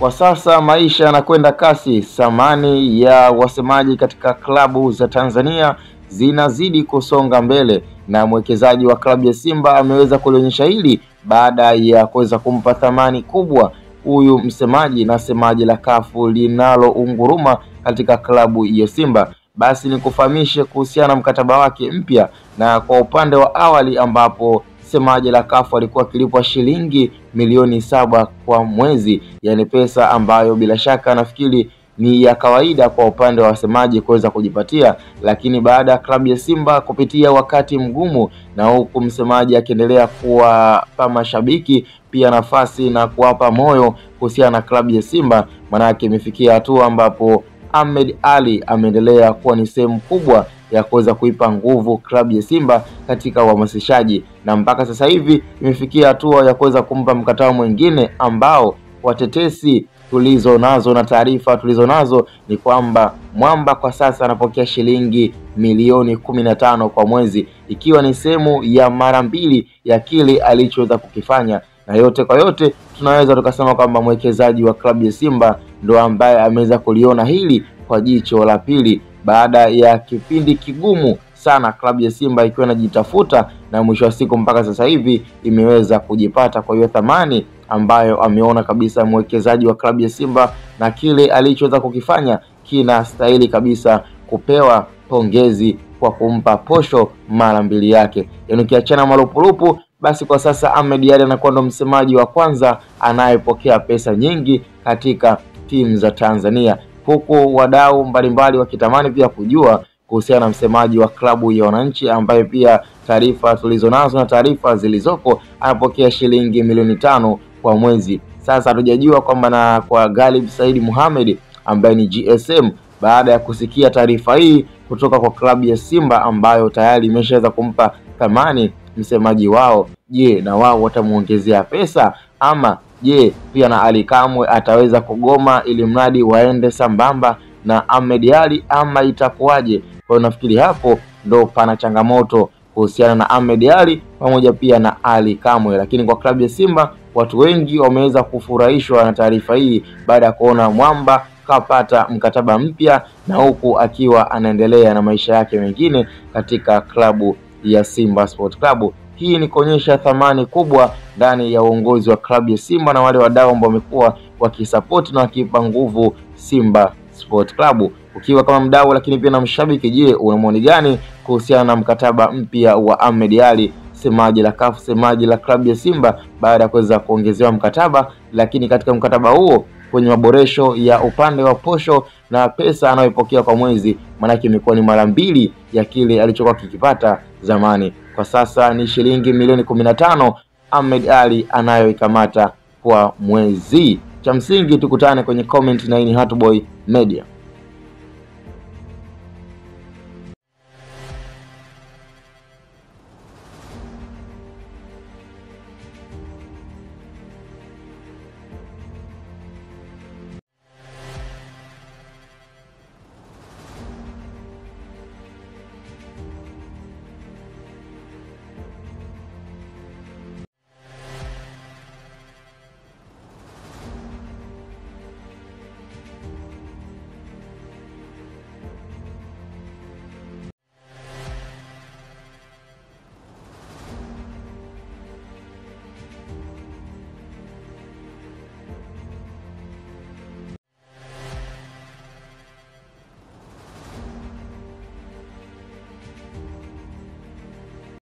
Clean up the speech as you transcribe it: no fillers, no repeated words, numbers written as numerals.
Kwa sasa maisha yanakwenda kasi. Thamani ya wasemaji katika klabu za Tanzania zinazidi kusonga mbele, na mwekezaji wa klabu ya Simba ameweza kulionyesha hili baada ya kuweza kumpa thamani kubwa huyu msemaji na semaji la kafu linalounguruma katika klabu ya Simba. Basi ni kufahamishe kuhusiana na mkataba wake mpya, na kwa upande wa awali ambapo semaji la kafu alikuwa akilipwa shilingi milioni 7 kwa mwezi, yani pesa ambayo bila shaka nafikiri ni ya kawaida kwa upande wa wasemaji kuweza kujipatia. Lakini baada ya klabu ya Simba kupitia wakati mgumu, na huku msemaji akiendelea kuwapa mashabiki pia nafasi na kuwapa moyo kuhusiana na klabu ya Simba, manake imefikia hatua ambapo Ahmed Ally ameendelea kuwa ni sehemu kubwa ya kuweza kuipa nguvu klabu ya Simba katika uhamasishaji, na mpaka sasa hivi imefikia hatua ya kuweza kumpa mkataba mwingine ambao watetesi tulizonazo na taarifa tulizonazo ni kwamba Mwamba kwa sasa anapokea shilingi milioni 15 kwa mwezi, ikiwa ni sehemu ya mara 2 ya kile alichoweza kukifanya. Na yote kwa yote tunaweza tukasema kwamba mwekezaji wa klabu ya Simba ndo ambaye ameweza kuliona hili kwa jicho la pili, baada ya kipindi kigumu sana klabu ya Simba ikiwa inajitafuta, na mwisho wa siku mpaka sasa hivi imeweza kujipata. Kwa hiyo thamani ambayo ameona kabisa mwekezaji wa klabu ya Simba na kile alichoweza kukifanya kinastahili kabisa kupewa pongezi kwa kumpa posho mara 2 yake. Yaani ukiachana malupulupu, basi kwa sasa Ahmed Ally anakuwa ndo msemaji wa kwanza anayepokea pesa nyingi katika timu za Tanzania, huku wadau mbalimbali wakitamani pia kujua kuhusiana na msemaji wa klabu ya Wananchi ambaye pia taarifa tulizonazo na taarifa zilizopo anapokea shilingi milioni 5 kwa mwezi. Sasa hatujajua kwamba na kwa Ghalib Said Mohamed ambaye ni GSM, baada ya kusikia taarifa hii kutoka kwa klabu ya Simba ambayo tayari imeshaweza kumpa thamani msemaji wao, je, na wao watamuongezea pesa ama je pia na Ally Kamwe ataweza kugoma ili mradi waende sambamba na Ahmed Ally ama itakuwaje? Kwa hiyo nafikiri hapo ndo pana changamoto kuhusiana na Ahmed Ally pamoja pia na Ally Kamwe. Lakini kwa klabu ya Simba watu wengi wameweza kufurahishwa na taarifa hii baada ya kuona Mwamba kapata mkataba mpya na huku akiwa anaendelea na maisha yake mengine katika klabu ya Simba Sport Club. Hii ni kuonyesha thamani kubwa ndani ya uongozi wa klabu ya Simba na wale wadau ambao wamekuwa wakisupport na wakipa nguvu Simba Sport Club. Ukiwa kama mdau lakini pia na mshabiki, je, una maoni gani kuhusiana na mkataba mpya wa Ahmed Ally, semaji la CAF, semaji la klabu ya Simba baada ya kuweza kuongezewa mkataba, lakini katika mkataba huo kwenye maboresho ya upande wa posho na pesa anayopokea kwa mwezi, maana imekuwa ni mara 2 ya kile alichokuwa kikipata zamani. Kwa sasa ni shilingi milioni 15 Ahmed Ally anayoikamata kwa mwezi. Cha msingi tukutane kwenye comment, na hii ni Hatboy Media.